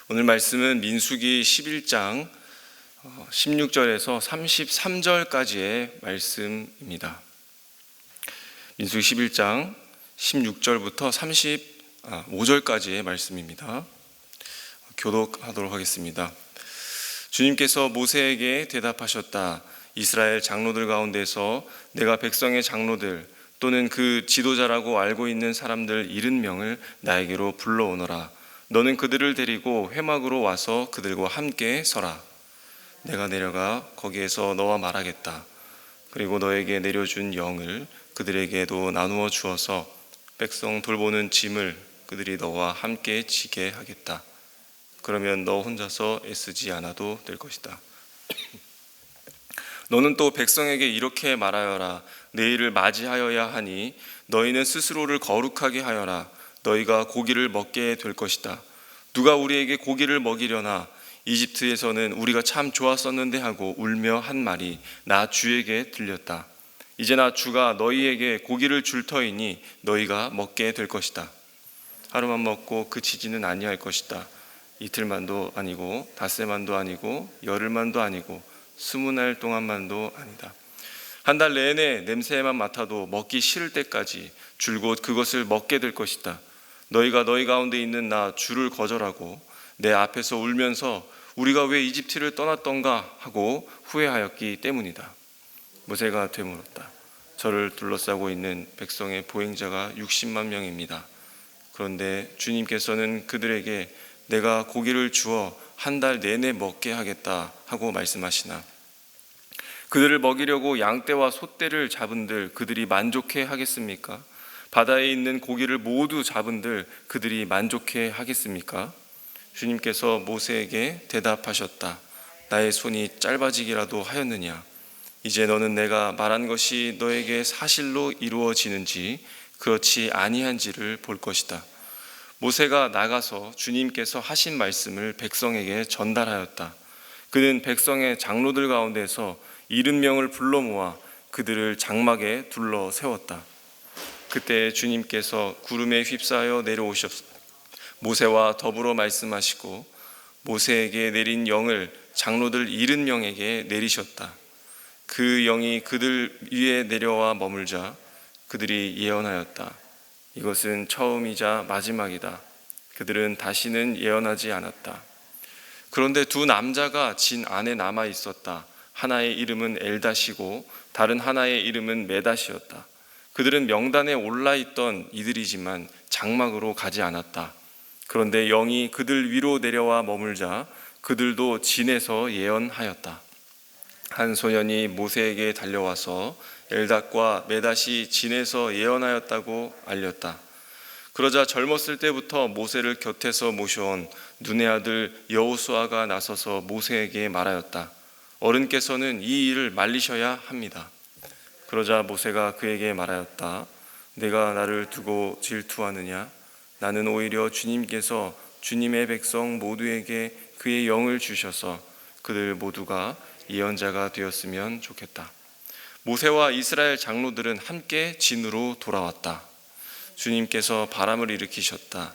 오늘 말씀은 민수기 11장 16절에서 33절까지의 말씀입니다. 민수기 11장 16절부터 35절까지의 말씀입니다. 교독하도록 하겠습니다. 주님께서 모세에게 대답하셨다. 이스라엘 장로들 가운데서 내가 백성의 장로들 또는 그 지도자라고 알고 있는 사람들 70명을 나에게로 불러오너라. 너는 그들을 데리고 회막으로 와서 그들과 함께 서라. 내가 내려가 거기에서 너와 말하겠다. 그리고 너에게 내려준 영을 그들에게도 나누어 주어서 백성 돌보는 짐을 그들이 너와 함께 지게 하겠다. 그러면 너 혼자서 애쓰지 않아도 될 것이다. 너는 또 백성에게 이렇게 말하여라. 내일을 맞이하여야 하니 너희는 스스로를 거룩하게 하여라. 너희가 고기를 먹게 될 것이다. 누가 우리에게 고기를 먹이려나? 이집트에서는 우리가 참 좋았었는데 하고 울며 한 말이 나 주에게 들렸다. 이제 나 주가 너희에게 고기를 줄 터이니 너희가 먹게 될 것이다. 하루만 먹고 그치지는 아니할 것이다. 이틀만도 아니고 닷새만도 아니고 열흘만도 아니고 20날 동안만도 아니다. 한 달 내내 냄새만 맡아도 먹기 싫을 때까지 줄곧 그것을 먹게 될 것이다. 너희가 너희 가운데 있는 나 주를 거절하고 내 앞에서 울면서 우리가 왜 이집트를 떠났던가 하고 후회하였기 때문이다. 모세가 되물었다. 저를 둘러싸고 있는 백성의 보행자가 60만 명입니다. 그런데 주님께서는 그들에게 내가 고기를 주어 한 달 내내 먹게 하겠다 하고 말씀하시나? 그들을 먹이려고 양떼와 소떼를 잡은들 그들이 만족해 하겠습니까? 바다에 있는 고기를 모두 잡은들 그들이 만족해 하겠습니까? 주님께서 모세에게 대답하셨다. 나의 손이 짧아지기라도 하였느냐? 이제 너는 내가 말한 것이 너에게 사실로 이루어지는지 그렇지 아니한지를 볼 것이다. 모세가 나가서 주님께서 하신 말씀을 백성에게 전달하였다. 그는 백성의 장로들 가운데서 70명을 불러 모아 그들을 장막에 둘러 세웠다. 그때 주님께서 구름에 휩싸여 내려오셨다. 모세와 더불어 말씀하시고 모세에게 내린 영을 장로들 70명에게 내리셨다. 그 영이 그들 위에 내려와 머물자 그들이 예언하였다. 이것은 처음이자 마지막이다. 그들은 다시는 예언하지 않았다. 그런데 두 남자가 진 안에 남아 있었다. 하나의 이름은 엘닷이고 다른 하나의 이름은 메닷이었다. 그들은 명단에 올라있던 이들이지만 장막으로 가지 않았다. 그런데 영이 그들 위로 내려와 머물자 그들도 진에서 예언하였다. 한 소년이 모세에게 달려와서 엘닷과 메닷이 진에서 예언하였다고 알렸다. 그러자 젊었을 때부터 모세를 곁에서 모셔온 눈의 아들 여호수아가 나서서 모세에게 말하였다. 어른께서는 이 일을 말리셔야 합니다. 그러자 모세가 그에게 말하였다. 내가 나를 두고 질투하느냐? 나는 오히려 주님께서 주님의 백성 모두에게 그의 영을 주셔서 그들 모두가 예언자가 되었으면 좋겠다. 모세와 이스라엘 장로들은 함께 진으로 돌아왔다. 주님께서 바람을 일으키셨다.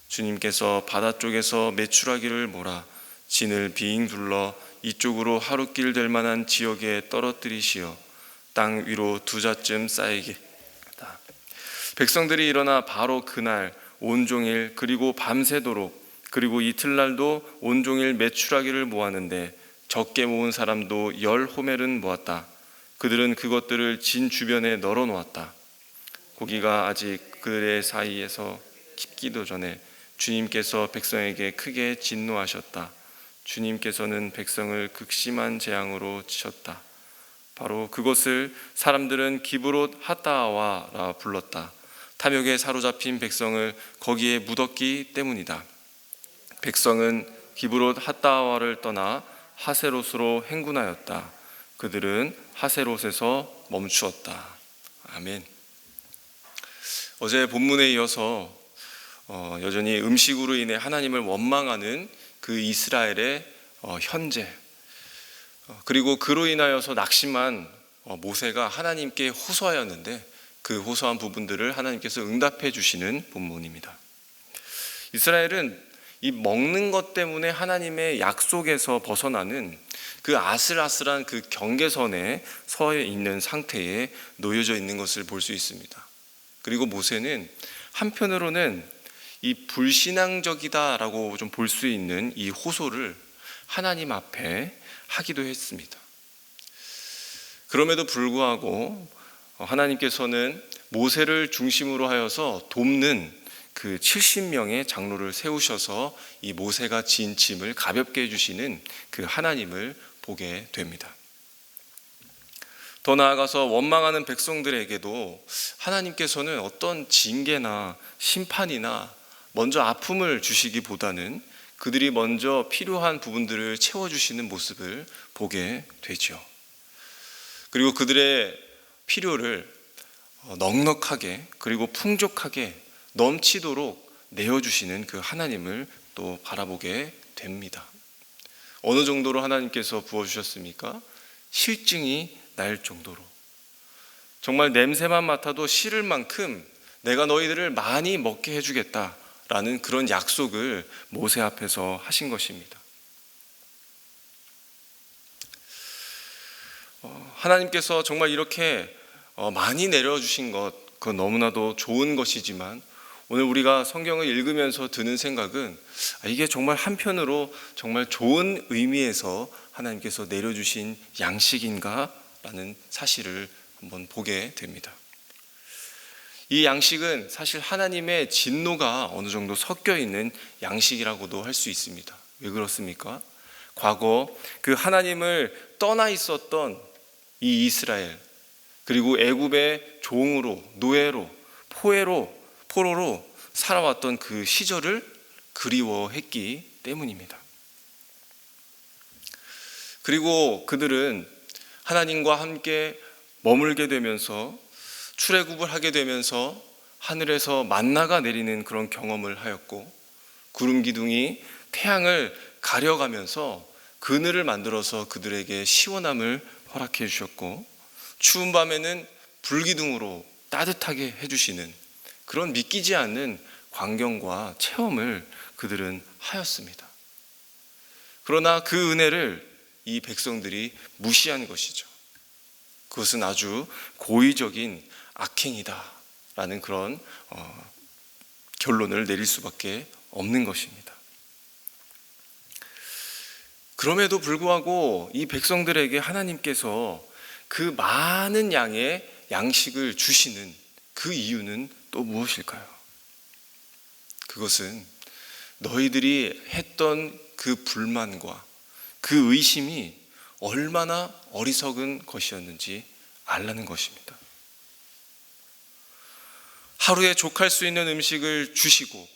주님께서 바다 쪽에서 메추라기를 몰아 진을 빙 둘러 이쪽으로 하루길 될 만한 지역에 떨어뜨리시어 땅 위로 두자쯤 쌓이게 했다. 백성들이 일어나 바로 그날 온종일 그리고 밤새도록 그리고 이틀날도 온종일 메추라기를 모았는데 적게 모은 사람도 10호멜은 모았다. 그들은 그것들을 진 주변에 널어 놓았다. 고기가 아직 그들의 사이에서 깊기도 전에 주님께서 백성에게 크게 진노하셨다. 주님께서는 백성을 극심한 재앙으로 치셨다. 바로 그것을 사람들은 기브롯 핫다와라 불렀다. 탐욕에 사로잡힌 백성을 거기에 묻었기 때문이다. 백성은 기브롯 핫다와를 떠나 하세롯으로 행군하였다. 그들은 하세롯에서 멈추었다. 아멘. 어제 본문에 이어서 여전히 음식으로 인해 하나님을 원망하는 그 이스라엘의 현재, 그리고 그로 인하여서 낙심한 모세가 하나님께 호소하였는데 그 호소한 부분들을 하나님께서 응답해 주시는 본문입니다. 이스라엘은 이 먹는 것 때문에 하나님의 약속에서 벗어나는 그 아슬아슬한 그 경계선에 서 있는 상태에 놓여져 있는 것을 볼 수 있습니다. 그리고 모세는 한편으로는 이 불신앙적이다라고 좀 볼 수 있는 이 호소를 하나님 앞에 하기도 했습니다. 그럼에도 불구하고 하나님께서는 모세를 중심으로 하여서 돕는 그 70명의 장로를 세우셔서 이 모세가 진 짐을 가볍게 해주시는 그 하나님을 보게 됩니다. 더 나아가서 원망하는 백성들에게도 하나님께서는 어떤 징계나 심판이나 먼저 아픔을 주시기보다는 그들이 먼저 필요한 부분들을 채워주시는 모습을 보게 되죠. 그리고 그들의 필요를 넉넉하게 그리고 풍족하게 넘치도록 내어주시는 그 하나님을 또 바라보게 됩니다. 어느 정도로 하나님께서 부어주셨습니까? 실증이 날 정도로, 정말 냄새만 맡아도 싫을 만큼 내가 너희들을 많이 먹게 해주겠다라는 그런 약속을 모세 앞에서 하신 것입니다. 하나님께서 정말 이렇게 많이 내려주신 것, 그건 너무나도 좋은 것이지만 오늘 우리가 성경을 읽으면서 드는 생각은 이게 정말 한편으로 정말 좋은 의미에서 하나님께서 내려주신 양식인가? 라는 사실을 한번 보게 됩니다. 이 양식은 사실 하나님의 진노가 어느 정도 섞여 있는 양식이라고도 할 수 있습니다. 왜 그렇습니까? 과거 그 하나님을 떠나 있었던 이 이스라엘, 그리고 애굽의 종으로, 노예로, 포로로 살아왔던 그 시절을 그리워했기 때문입니다. 그리고 그들은 하나님과 함께 머물게 되면서 출애굽을 하게 되면서 하늘에서 만나가 내리는 그런 경험을 하였고, 구름 기둥이 태양을 가려가면서 그늘을 만들어서 그들에게 시원함을 허락해 주셨고, 추운 밤에는 불기둥으로 따뜻하게 해주시는 그런 믿기지 않는 광경과 체험을 그들은 하였습니다. 그러나 그 은혜를 이 백성들이 무시한 것이죠. 그것은 아주 고의적인 악행이다 라는 그런 결론을 내릴 수밖에 없는 것입니다. 그럼에도 불구하고 이 백성들에게 하나님께서 그 많은 양의 양식을 주시는 그 이유는 또 무엇일까요? 그것은 너희들이 했던 그 불만과 그 의심이 얼마나 어리석은 것이었는지 알라는 것입니다. 하루에 족할 수 있는 음식을 주시고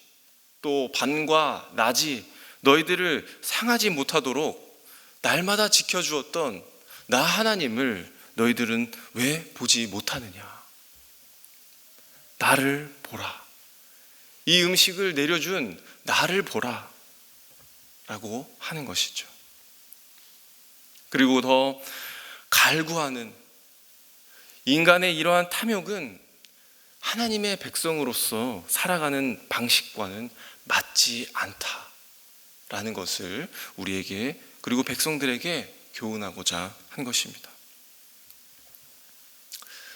또 밤과 낮이 너희들을 상하지 못하도록 날마다 지켜주었던 나 하나님을 너희들은 왜 보지 못하느냐? 나를 보라. 이 음식을 내려준 나를 보라 라고 하는 것이죠. 그리고 더 갈구하는 인간의 이러한 탐욕은 하나님의 백성으로서 살아가는 방식과는 맞지 않다라는 것을 우리에게 그리고 백성들에게 교훈하고자 한 것입니다.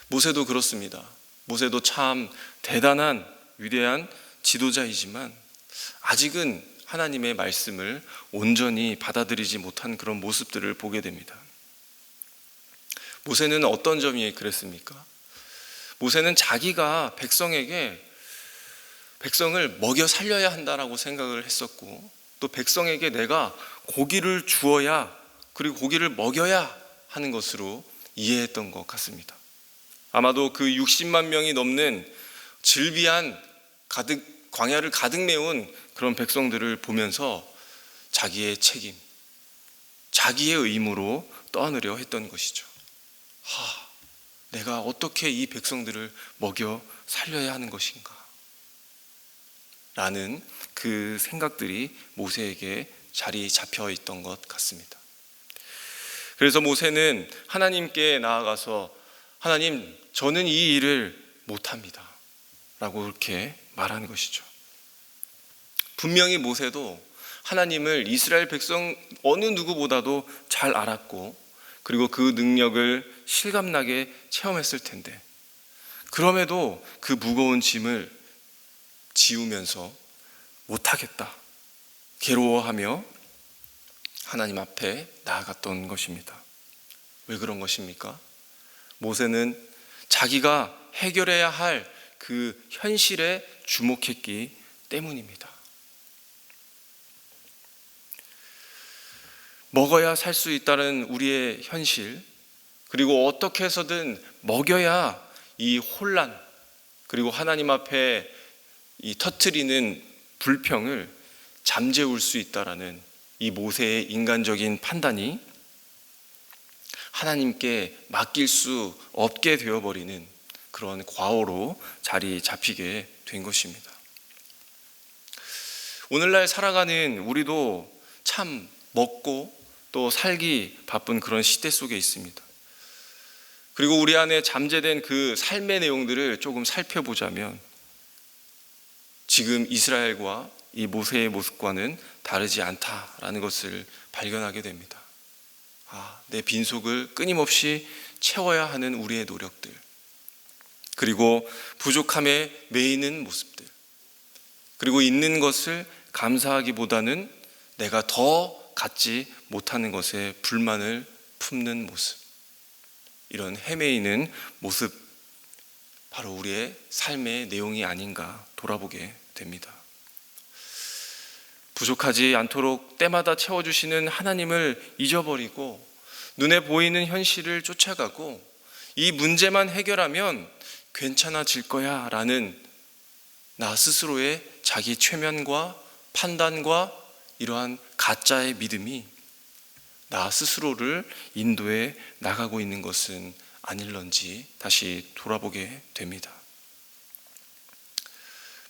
모세도 그렇습니다. 모세도 참 대단한 위대한 지도자이지만 아직은 하나님의 말씀을 온전히 받아들이지 못한 그런 모습들을 보게 됩니다. 모세는 어떤 점이 그랬습니까? 모세는 자기가 백성을 먹여 살려야 한다라고 생각을 했었고, 또 백성에게 내가 고기를 주어야, 그리고 고기를 먹여야 하는 것으로 이해했던 것 같습니다. 아마도 그 60만 명이 넘는 질비한 광야를 가득 메운 그런 백성들을 보면서 자기의 책임, 자기의 의무로 떠안으려 했던 것이죠. 내가 어떻게 이 백성들을 먹여 살려야 하는 것인가? 라는 그 생각들이 모세에게 자리 잡혀 있던 것 같습니다. 그래서 모세는 하나님께 나아가서 하나님, 저는 이 일을 못합니다 라고 그렇게 말하는 것이죠. 분명히 모세도 하나님을 이스라엘 백성 어느 누구보다도 잘 알았고, 그리고 그 능력을 실감나게 체험했을 텐데, 그럼에도 그 무거운 짐을 지우면서 못하겠다, 괴로워하며 하나님 앞에 나아갔던 것입니다. 왜 그런 것입니까? 모세는 자기가 해결해야 할 그 현실에 주목했기 때문입니다. 먹어야 살 수 있다는 우리의 현실, 그리고 어떻게 해서든 먹여야 이 혼란, 그리고 하나님 앞에 이 터뜨리는 불평을 잠재울 수 있다라는 이 모세의 인간적인 판단이 하나님께 맡길 수 없게 되어버리는 그런 과오로 자리 잡히게 된 것입니다. 오늘날 살아가는 우리도 참 먹고 또 살기 바쁜 그런 시대 속에 있습니다. 그리고 우리 안에 잠재된 그 삶의 내용들을 조금 살펴보자면 지금 이스라엘과 이 모세의 모습과는 다르지 않다라는 것을 발견하게 됩니다. 내 빈속을 끊임없이 채워야 하는 우리의 노력들, 그리고 부족함에 매이는 모습들, 그리고 있는 것을 감사하기보다는 내가 더 갖지 못하는 것에 불만을 품는 모습, 이런 헤매이는 모습, 바로 우리의 삶의 내용이 아닌가 돌아보게 됩니다. 부족하지 않도록 때마다 채워주시는 하나님을 잊어버리고 눈에 보이는 현실을 쫓아가고 이 문제만 해결하면 괜찮아질 거야 라는 나 스스로의 자기 최면과 판단과 이러한 가짜의 믿음이 나 스스로를 인도해 나가고 있는 것은 아닐런지 다시 돌아보게 됩니다.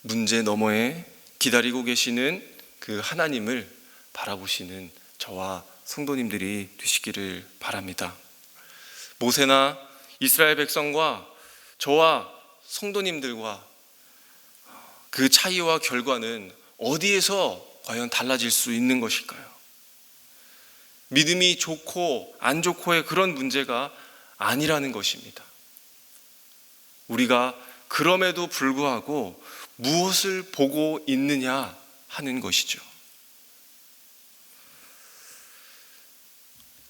문제 너머에 기다리고 계시는 그 하나님을 바라보시는 저와 성도님들이 되시기를 바랍니다. 모세나 이스라엘 백성과 저와 성도님들과 그 차이와 결과는 어디에서 과연 달라질 수 있는 것일까요? 믿음이 좋고 안 좋고의 그런 문제가 아니라는 것입니다. 우리가 그럼에도 불구하고 무엇을 보고 있느냐 하는 것이죠.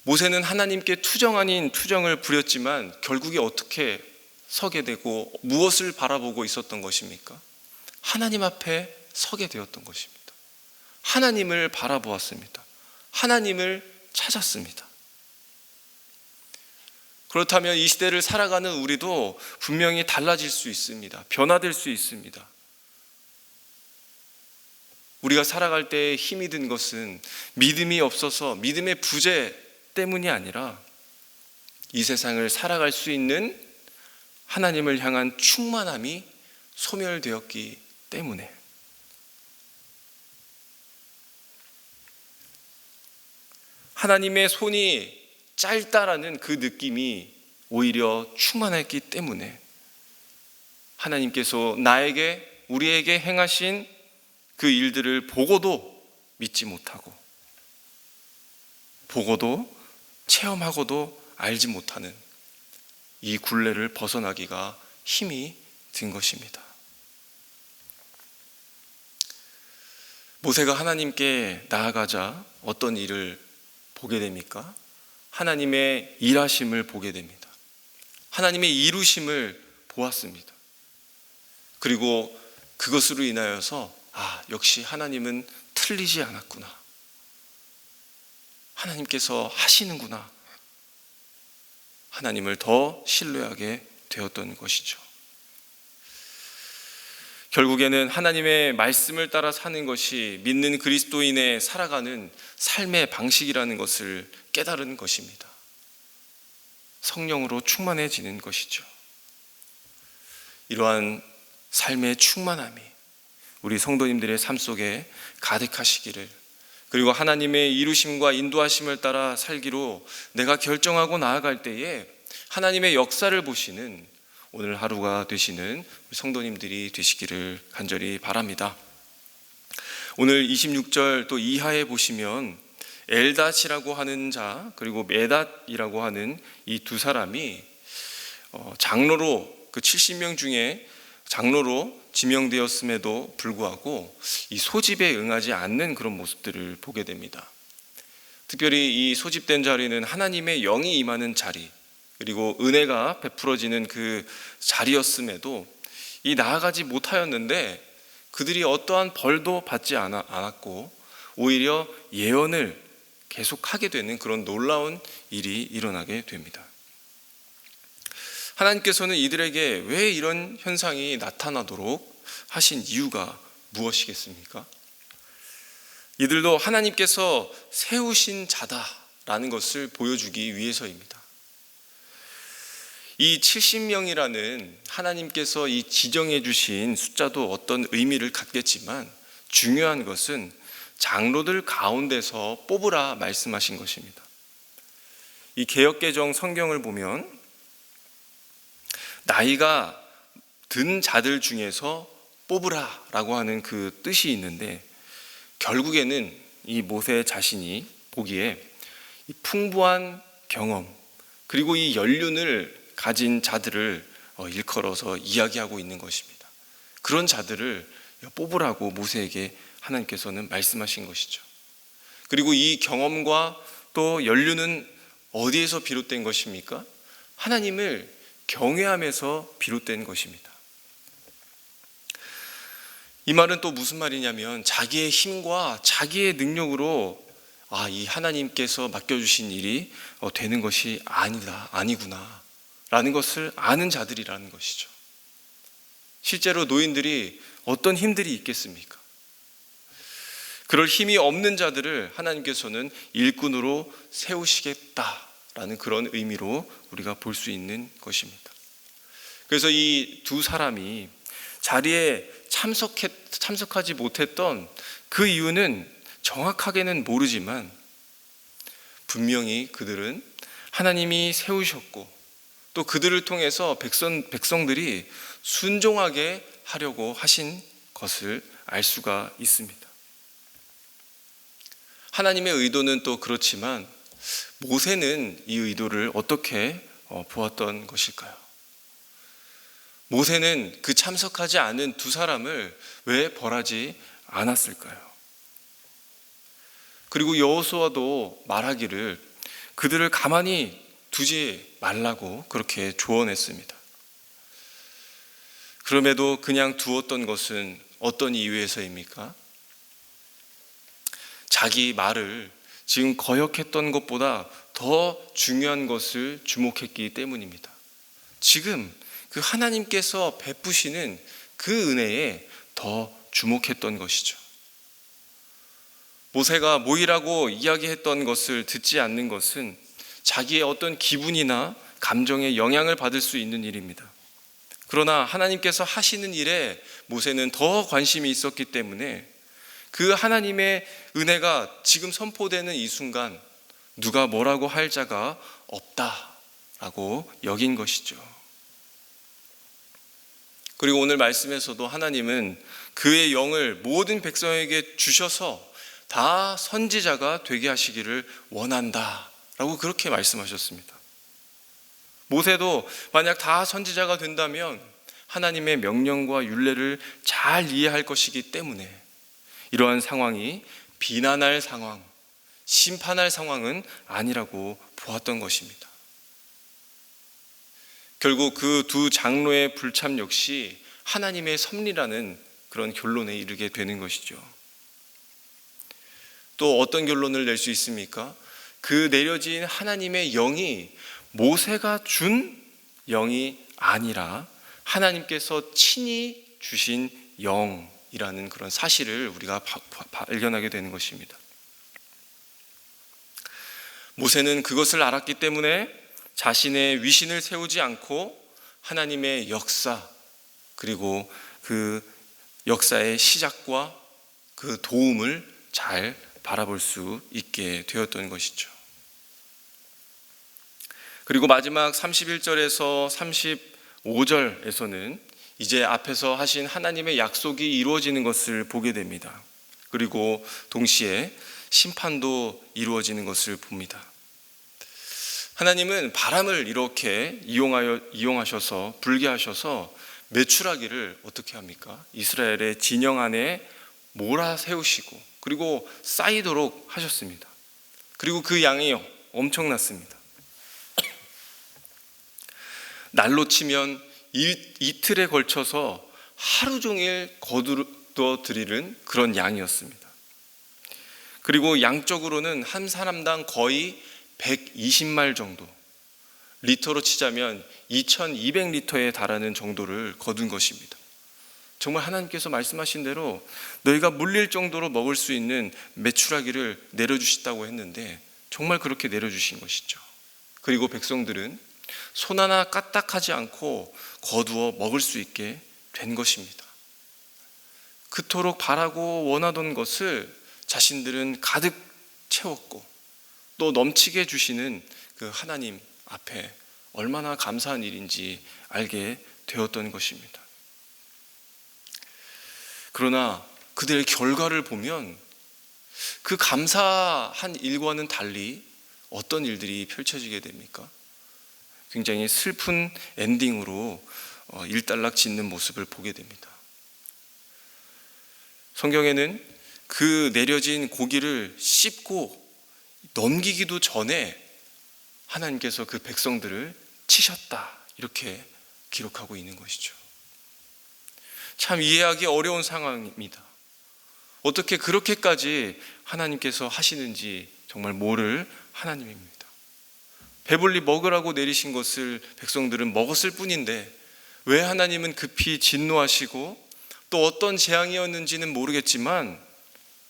모세는 하나님께 투정 아닌 투정을 부렸지만 결국에 어떻게 서게 되고 무엇을 바라보고 있었던 것입니까? 하나님 앞에 서게 되었던 것입니다. 하나님을 바라보았습니다. 하나님을 찾았습니다. 그렇다면 이 시대를 살아가는 우리도 분명히 달라질 수 있습니다. 변화될 수 있습니다. 우리가 살아갈 때 힘이 든 것은 믿음이 없어서 믿음의 부재 때문이 아니라 이 세상을 살아갈 수 있는 하나님을 향한 충만함이 소멸되었기 때문에, 하나님의 손이 짧다라는 그 느낌이 오히려 충만했기 때문에 하나님께서 나에게, 우리에게 행하신 그 일들을 보고도 믿지 못하고, 보고도 체험하고도 알지 못하는 이 굴레를 벗어나기가 힘이 든 것입니다. 모세가 하나님께 나아가자 어떤 일을 보게 됩니까? 하나님의 일하심을 보게 됩니다. 하나님의 이루심을 보았습니다. 그리고 그것으로 인하여서 역시 하나님은 틀리지 않았구나, 하나님께서 하시는구나, 하나님을 더 신뢰하게 되었던 것이죠. 결국에는 하나님의 말씀을 따라 사는 것이 믿는 그리스도인의 살아가는 삶의 방식이라는 것을 깨달은 것입니다. 성령으로 충만해지는 것이죠. 이러한 삶의 충만함이 우리 성도님들의 삶 속에 가득하시기를, 그리고 하나님의 이루심과 인도하심을 따라 살기로 내가 결정하고 나아갈 때에 하나님의 역사를 보시는 오늘 하루가 되시는 성도님들이 되시기를 간절히 바랍니다. 오늘 26절 또 이하에 보시면 엘닷이라고 하는 자 그리고 메닷이라고 하는 이 두 사람이 장로로 그 70명 중에 장로로 지명되었음에도 불구하고 이 소집에 응하지 않는 그런 모습들을 보게 됩니다. 특별히 이 소집된 자리는 하나님의 영이 임하는 자리 그리고 은혜가 베풀어지는 그 자리였음에도 이 나아가지 못하였는데 그들이 어떠한 벌도 받지 않았고 오히려 예언을 계속하게 되는 그런 놀라운 일이 일어나게 됩니다. 하나님께서는 이들에게 왜 이런 현상이 나타나도록 하신 이유가 무엇이겠습니까? 이들도 하나님께서 세우신 자다라는 것을 보여주기 위해서입니다. 이 70명이라는 하나님께서 이 지정해 주신 숫자도 어떤 의미를 갖겠지만 중요한 것은 장로들 가운데서 뽑으라 말씀하신 것입니다. 이 개역개정 성경을 보면 나이가 든 자들 중에서 뽑으라라고 하는 그 뜻이 있는데 결국에는 이 모세 자신이 보기에 이 풍부한 경험 그리고 이 연륜을 가진 자들을 일컬어서 이야기하고 있는 것입니다. 그런 자들을 뽑으라고 모세에게 하나님께서는 말씀하신 것이죠. 그리고 이 경험과 또 연륜은 어디에서 비롯된 것입니까? 하나님을 경외함에서 비롯된 것입니다. 이 말은 또 무슨 말이냐면 자기의 힘과 자기의 능력으로 이 하나님께서 맡겨주신 일이 되는 것이 아니구나 라는 것을 아는 자들이라는 것이죠. 실제로 노인들이 어떤 힘들이 있겠습니까? 그럴 힘이 없는 자들을 하나님께서는 일꾼으로 세우시겠다라는 그런 의미로 우리가 볼 수 있는 것입니다. 그래서 이 두 사람이 자리에 참석하지 못했던 그 이유는 정확하게는 모르지만 분명히 그들은 하나님이 세우셨고 또 그들을 통해서 백성들이 순종하게 하려고 하신 것을 알 수가 있습니다. 하나님의 의도는 또 그렇지만 모세는 이 의도를 어떻게 보았던 것일까요? 모세는 그 참석하지 않은 두 사람을 왜 벌하지 않았을까요? 그리고 여호수아도 말하기를 그들을 가만히 두지 말라고 그렇게 조언했습니다. 그럼에도 그냥 두었던 것은 어떤 이유에서입니까? 자기 말을 지금 거역했던 것보다 더 중요한 것을 주목했기 때문입니다. 지금 그 하나님께서 베푸시는 그 은혜에 더 주목했던 것이죠. 모세가 모이라고 이야기했던 것을 듣지 않는 것은 자기의 어떤 기분이나 감정에 영향을 받을 수 있는 일입니다. 그러나 하나님께서 하시는 일에 모세는 더 관심이 있었기 때문에 그 하나님의 은혜가 지금 선포되는 이 순간 누가 뭐라고 할 자가 없다라고 여긴 것이죠. 그리고 오늘 말씀에서도 하나님은 그의 영을 모든 백성에게 주셔서 다 선지자가 되게 하시기를 원한다라고 그렇게 말씀하셨습니다. 모세도 만약 다 선지자가 된다면 하나님의 명령과 율례를 잘 이해할 것이기 때문에 이러한 상황이 비난할 상황, 심판할 상황은 아니라고 보았던 것입니다. 결국 그 두 장로의 불참 역시 하나님의 섭리라는 그런 결론에 이르게 되는 것이죠. 또 어떤 결론을 낼 수 있습니까? 그 내려진 하나님의 영이 모세가 준 영이 아니라 하나님께서 친히 주신 영이라는 그런 사실을 우리가 발견하게 되는 것입니다. 모세는 그것을 알았기 때문에 자신의 위신을 세우지 않고 하나님의 역사 그리고 그 역사의 시작과 그 도움을 잘 바라볼 수 있게 되었던 것이죠. 그리고 마지막 31절에서 35절에서는 이제 앞에서 하신 하나님의 약속이 이루어지는 것을 보게 됩니다. 그리고 동시에 심판도 이루어지는 것을 봅니다. 하나님은 바람을 이렇게 이용하셔서 불게 하셔서 메추라기를 어떻게 합니까? 이스라엘의 진영 안에 몰아세우시고 그리고 쌓이도록 하셨습니다. 그리고 그 양이 엄청났습니다. 날로 치면 이틀에 걸쳐서 하루 종일 거두어 들이는 그런 양이었습니다. 그리고 양적으로는 한 사람당 거의 120말 정도, 리터로 치자면 2200리터에 달하는 정도를 거둔 것입니다. 정말 하나님께서 말씀하신 대로 너희가 물릴 정도로 먹을 수 있는 메추라기를 내려주시다고 했는데 정말 그렇게 내려주신 것이죠. 그리고 백성들은 손 하나 까딱하지 않고 거두어 먹을 수 있게 된 것입니다. 그토록 바라고 원하던 것을 자신들은 가득 채웠고 또 넘치게 해주시는 그 하나님 앞에 얼마나 감사한 일인지 알게 되었던 것입니다. 그러나 그들의 결과를 보면 그 감사한 일과는 달리 어떤 일들이 펼쳐지게 됩니까? 굉장히 슬픈 엔딩으로 일단락짓는 모습을 보게 됩니다. 성경에는 그 내려진 고기를 씹고 넘기기도 전에 하나님께서 그 백성들을 치셨다, 이렇게 기록하고 있는 것이죠. 참 이해하기 어려운 상황입니다. 어떻게 그렇게까지 하나님께서 하시는지 정말 모를 하나님입니다. 배불리 먹으라고 내리신 것을 백성들은 먹었을 뿐인데 왜 하나님은 급히 진노하시고 또 어떤 재앙이었는지는 모르겠지만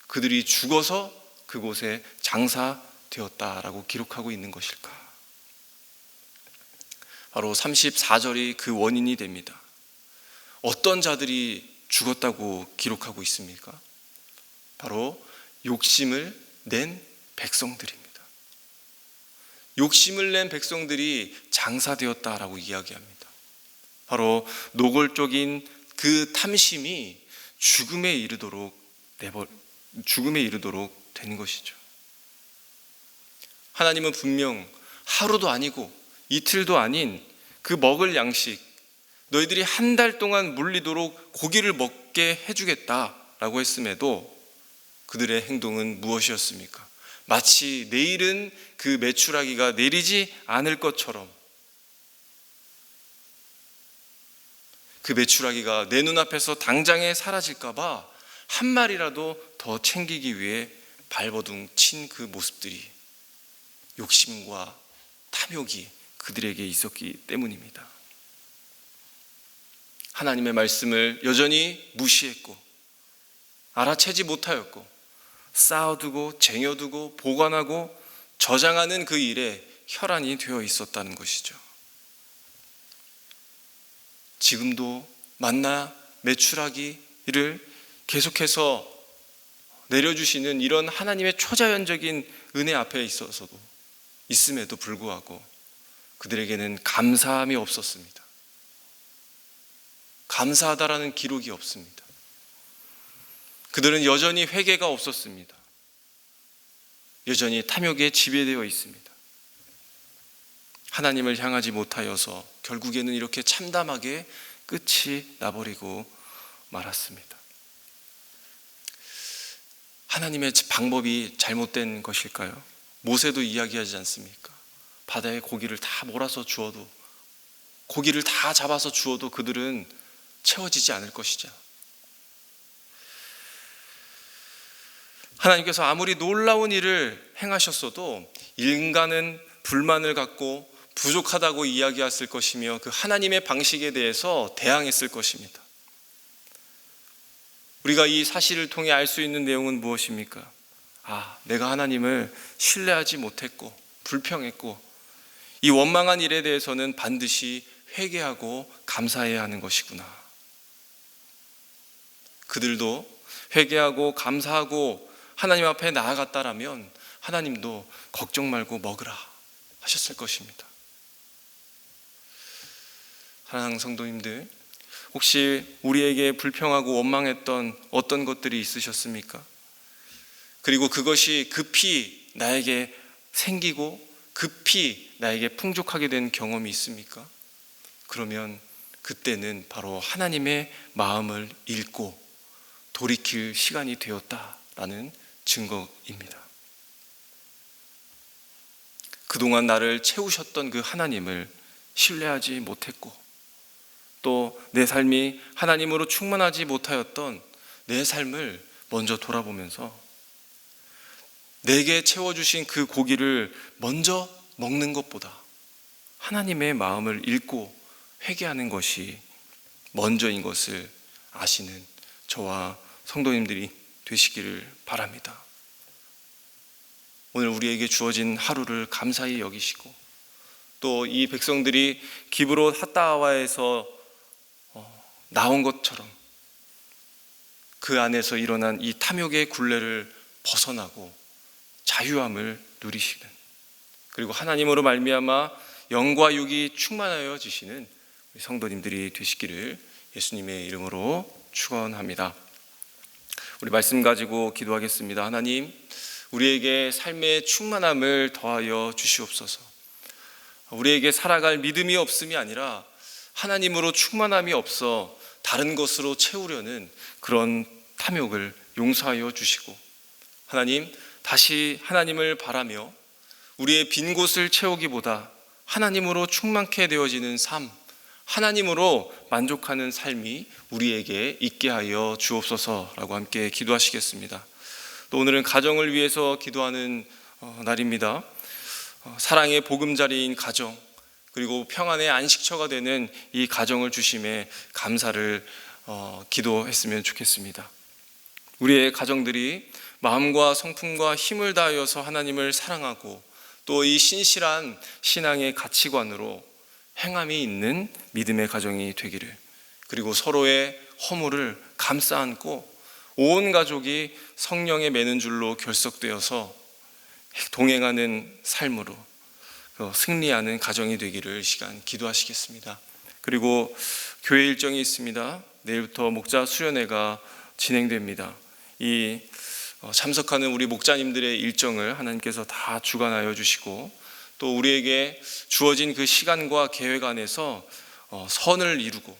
그들이 죽어서 그곳에 장사되었다라고 기록하고 있는 것일까? 바로 34절이 그 원인이 됩니다. 어떤 자들이 죽었다고 기록하고 있습니까? 바로 욕심을 낸 백성들입니다. 욕심을 낸 백성들이 장사되었다라고 이야기합니다. 바로 노골적인 그 탐심이 죽음에 이르도록 된 것이죠. 하나님은 분명 하루도 아니고 이틀도 아닌 그 먹을 양식, 너희들이 한 달 동안 물리도록 고기를 먹게 해주겠다라고 했음에도 그들의 행동은 무엇이었습니까? 마치 내일은 그 메추라기가 내리지 않을 것처럼 그 메추라기가 내 눈앞에서 당장에 사라질까 봐 한 마리라도 더 챙기기 위해 발버둥 친 그 모습들이 욕심과 탐욕이 그들에게 있었기 때문입니다. 하나님의 말씀을 여전히 무시했고 알아채지 못하였고 쌓아두고 쟁여두고 보관하고 저장하는 그 일에 혈안이 되어 있었다는 것이죠. 지금도 만나 메추라기를 계속해서 내려주시는 이런 하나님의 초자연적인 은혜 앞에 있음에도 불구하고 그들에게는 감사함이 없었습니다. 감사하다라는 기록이 없습니다. 그들은 여전히 회개가 없었습니다. 여전히 탐욕에 지배되어 있습니다. 하나님을 향하지 못하여서 결국에는 이렇게 참담하게 끝이 나버리고 말았습니다. 하나님의 방법이 잘못된 것일까요? 모세도 이야기하지 않습니까? 바다에 고기를 다 몰아서 주어도, 고기를 다 잡아서 주어도 그들은 채워지지 않을 것이죠. 하나님께서 아무리 놀라운 일을 행하셨어도 인간은 불만을 갖고 부족하다고 이야기했을 것이며 그 하나님의 방식에 대해서 대항했을 것입니다. 우리가 이 사실을 통해 알 수 있는 내용은 무엇입니까? 내가 하나님을 신뢰하지 못했고 불평했고 이 원망한 일에 대해서는 반드시 회개하고 감사해야 하는 것이구나. 그들도 회개하고 감사하고 하나님 앞에 나아갔다라면 하나님도 걱정 말고 먹으라 하셨을 것입니다. 사랑하는 성도님들, 혹시 우리에게 불평하고 원망했던 어떤 것들이 있으셨습니까? 그리고 그것이 급히 나에게 생기고 급히 나에게 풍족하게 된 경험이 있습니까? 그러면 그때는 바로 하나님의 마음을 읽고 돌이킬 시간이 되었다라는 증거입니다. 그동안 나를 채우셨던 그 하나님을 신뢰하지 못했고, 또 내 삶이 하나님으로 충만하지 못하였던 내 삶을 먼저 돌아보면서 내게 채워주신 그 고기를 먼저 먹는 것보다 하나님의 마음을 읽고 회개하는 것이 먼저인 것을 아시는 저와 성도님들이 되시기를 바랍니다. 오늘 우리에게 주어진 하루를 감사히 여기시고, 또 이 백성들이 기브롯 핫다와에서 나온 것처럼 그 안에서 일어난 이 탐욕의 굴레를 벗어나고 자유함을 누리시는, 그리고 하나님으로 말미암아 영과 육이 충만하여 지시는 성도님들이 되시기를 예수님의 이름으로 축원합니다. 우리 말씀 가지고 기도하겠습니다. 하나님, 우리에게 삶의 충만함을 더하여 주시옵소서. 우리에게 살아갈 믿음이 없음이 아니라 하나님으로 충만함이 없어 다른 것으로 채우려는 그런 탐욕을 용서하여 주시고, 하나님, 다시 하나님을 바라며 우리의 빈 곳을 채우기보다 하나님으로 충만케 되어지는 삶, 하나님으로 만족하는 삶이 우리에게 있게 하여 주옵소서라고 함께 기도하시겠습니다. 또 오늘은 가정을 위해서 기도하는 날입니다. 사랑의 보금자리인 가정, 그리고 평안의 안식처가 되는 이 가정을 주심에 감사를 기도했으면 좋겠습니다. 우리의 가정들이 마음과 성품과 힘을 다하여서 하나님을 사랑하고 또 이 신실한 신앙의 가치관으로 행함이 있는 믿음의 가정이 되기를, 그리고 서로의 허물을 감싸 안고 온 가족이 성령의 매는 줄로 결속되어서 동행하는 삶으로 승리하는 가정이 되기를 시간 기도하시겠습니다. 그리고 교회 일정이 있습니다. 내일부터 목자 수련회가 진행됩니다. 이 참석하는 우리 목자님들의 일정을 하나님께서 다 주관하여 주시고, 또 우리에게 주어진 그 시간과 계획 안에서 선을 이루고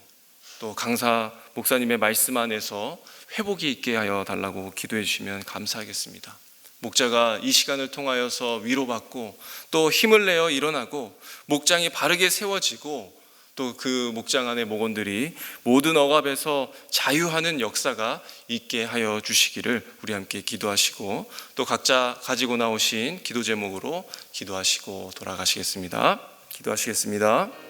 또 강사 목사님의 말씀 안에서 회복이 있게 하여 달라고 기도해 주시면 감사하겠습니다. 목자가 이 시간을 통하여서 위로받고 또 힘을 내어 일어나고 목장이 바르게 세워지고 또 그 목장 안의 목원들이 모든 억압에서 자유하는 역사가 있게 하여 주시기를 우리 함께 기도하시고, 또 각자 가지고 나오신 기도 제목으로 기도하시고 돌아가시겠습니다. 기도하시겠습니다.